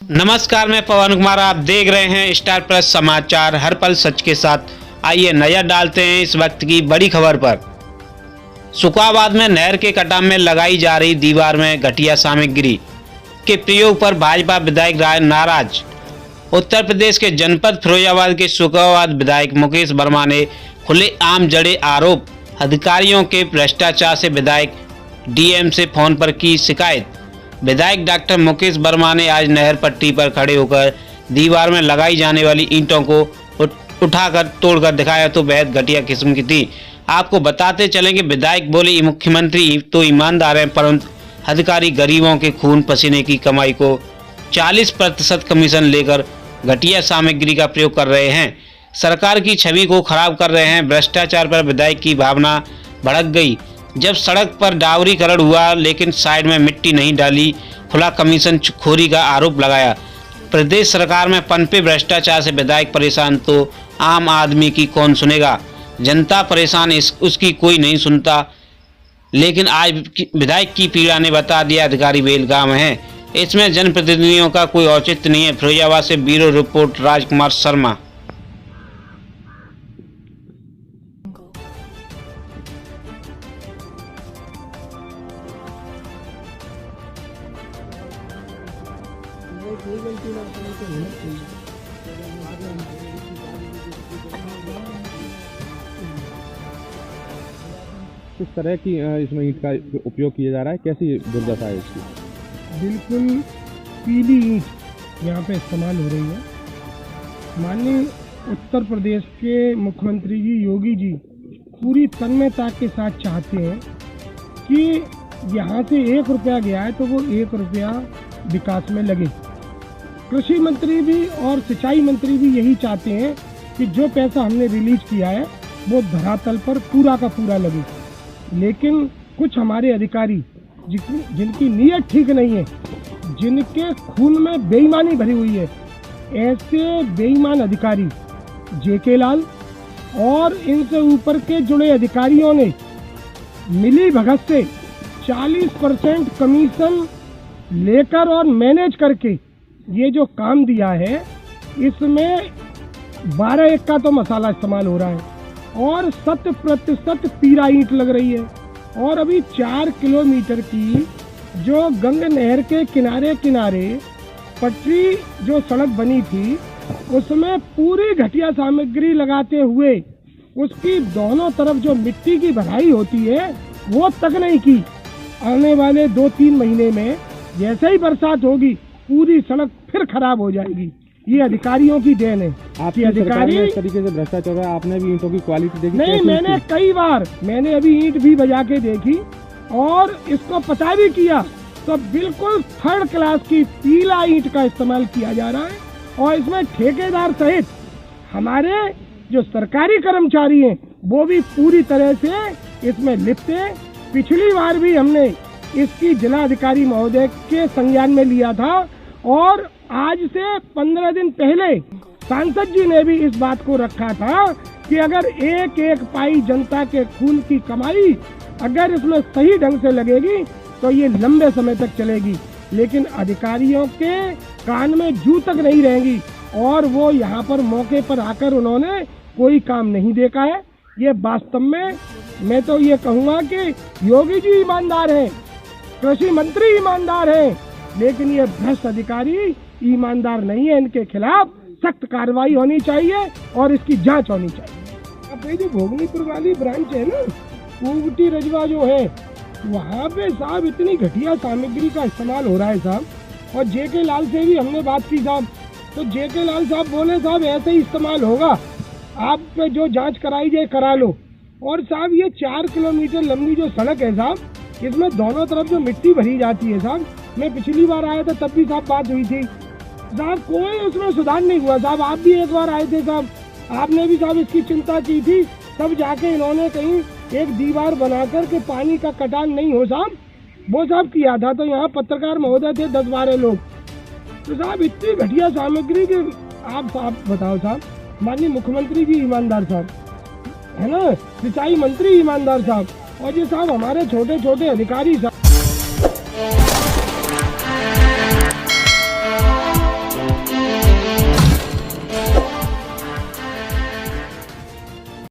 नमस्कार, मैं पवन कुमार। आप देख रहे हैं स्टार प्लस समाचार, हर पल सच के साथ। आइए नजर डालते हैं इस वक्त की बड़ी खबर पर। सुखाबाद में नहर के कटाव में लगाई जा रही दीवार में घटिया सामग्री के प्रयोग पर भाजपा विधायक राय नाराज। उत्तर प्रदेश के जनपद फिरोजाबाद के सुखाबाद विधायक मुकेश वर्मा ने खुलेआम जड़े आरोप। अधिकारियों के भ्रष्टाचार से विधायक डीएम से फोन पर की शिकायत। विधायक डॉक्टर मुकेश वर्मा ने आज नहर पट्टी पर खड़े होकर दीवार में लगाई जाने वाली ईंटों को उठाकर तोड़कर दिखाया तो बेहद घटिया किस्म की थी। आपको बताते चलें कि विधायक बोले, मुख्यमंत्री तो ईमानदार हैं, परंतु अधिकारी गरीबों के खून पसीने की कमाई को 40% कमीशन लेकर घटिया सामग्री का प्रयोग कर रहे हैं। सरकार की छवि को खराब कर रहे हैं। भ्रष्टाचार पर विधायक की भावना भड़क गई जब सड़क पर डावरीकरण हुआ लेकिन साइड में मिट्टी नहीं डाली। खुला कमीशन खोरी का आरोप लगाया। प्रदेश सरकार में पनपे भ्रष्टाचार से विधायक परेशान तो आम आदमी की कौन सुनेगा। जनता परेशान, उसकी कोई नहीं सुनता। लेकिन आज विधायक की पीड़ा ने बता दिया अधिकारी बेलगाम हैं। इसमें जनप्रतिनिधियों का कोई औचित्य नहीं है। फिरोजाबाद से ब्यूरो रिपोर्ट राजकुमार शर्मा। किस तरह की इसमें ईंट का उपयोग किया जा रहा है, कैसी दुर्दशा है इसकी? बिल्कुल पीली ईंट यहाँ पे इस्तेमाल हो रही है। माननीय उत्तर प्रदेश के मुख्यमंत्री जी योगी जी पूरी तन्मयता के साथ चाहते हैं कि यहाँ से 1 रुपया गया है तो वो 1 रुपया विकास में लगे। कृषि मंत्री भी और सिंचाई मंत्री भी यही चाहते हैं कि जो पैसा हमने रिलीज किया है वो धरातल पर पूरा का पूरा लगे। लेकिन कुछ हमारे अधिकारी जिनकी नीयत ठीक नहीं है, जिनके खून में बेईमानी भरी हुई है, ऐसे बेईमान अधिकारी जेके लाल और इनसे ऊपर के जुड़े अधिकारियों ने मिली भगत से 40% कमीशन लेकर और मैनेज करके ये जो काम दिया है, इसमें 12 का तो मसाला इस्तेमाल हो रहा है और 100% पीला ईंट लग रही है। और अभी 4 किलोमीटर की जो गंगा नहर के किनारे किनारे पटरी जो सड़क बनी थी, उसमें पूरी घटिया सामग्री लगाते हुए उसकी दोनों तरफ जो मिट्टी की भराई होती है वो तक नहीं की। आने वाले 2-3 महीने में जैसे ही बरसात होगी पूरी सड़क फिर खराब हो जाएगी। ये अधिकारियों की देन है। आपकी अधिकारी इस तरीके से भ्रष्टाचार हो रहा है। आपने भी ईंटों की क्वालिटी देखी? नहीं, मैंने कई बार अभी ईंट भी बजा के देखी और इसको पता भी किया तो बिल्कुल 3rd क्लास की पीला ईंट का इस्तेमाल किया जा रहा है। और इसमें ठेकेदार सहित हमारे जो सरकारी कर्मचारी हैं वो भी पूरी तरह से इसमें लिप्त है। पिछली बार भी हमने इसकी जिलाधिकारी महोदय के संज्ञान में लिया था और आज से 15 दिन पहले सांसद जी ने भी इस बात को रखा था कि अगर एक पाई जनता के खून की कमाई अगर इसमें सही ढंग से लगेगी तो ये लंबे समय तक चलेगी। लेकिन अधिकारियों के कान में जू तक नहीं रहेंगी और वो यहाँ पर मौके पर आकर उन्होंने कोई काम नहीं देखा है। ये वास्तव में मैं तो ये कहूँगा कि योगी जी ईमानदार हैं, कृषि मंत्री ईमानदार हैं, लेकिन ये भ्रष्ट अधिकारी ईमानदार नहीं है। इनके खिलाफ सख्त कार्रवाई होनी चाहिए और इसकी जांच होनी चाहिए। अब ये जो भोगनीपुर वाली ब्रांच है ना, ऊटी रजवा जो है, वहाँ पे साहब इतनी घटिया सामग्री का इस्तेमाल हो रहा है साहब। और जेके लाल से भी हमने बात की साहब, तो जेके लाल साहब बोले साहब ऐसे ही इस्तेमाल होगा, आप पे जो जांच कराई जाए करा लो। और साहब ये 4 किलोमीटर लंबी जो सड़क है साहब, इसमें दोनों तरफ जो मिट्टी भरी जाती है साहब, मैं पिछली बार आया था तब भी साहब बात हुई थी साहब, कोई उसमें सुधार नहीं हुआ साहब। आप भी एक बार आए थे साहब, आपने भी साहब इसकी चिंता की थी। तब जाके इन्होंने कहीं एक दीवार बनाकर के पानी का कटान नहीं हो साहब, वो साहब किया था। तो यहाँ पत्रकार महोदय थे 10-12 लोग। तो साहब इतनी घटिया सामग्री की आप साहब बताओ साहब। माननीय मुख्यमंत्री जी ईमानदार साहब है ना, सिंचाई मंत्री ईमानदार साहब, और ये साहब हमारे छोटे छोटे अधिकारी साहब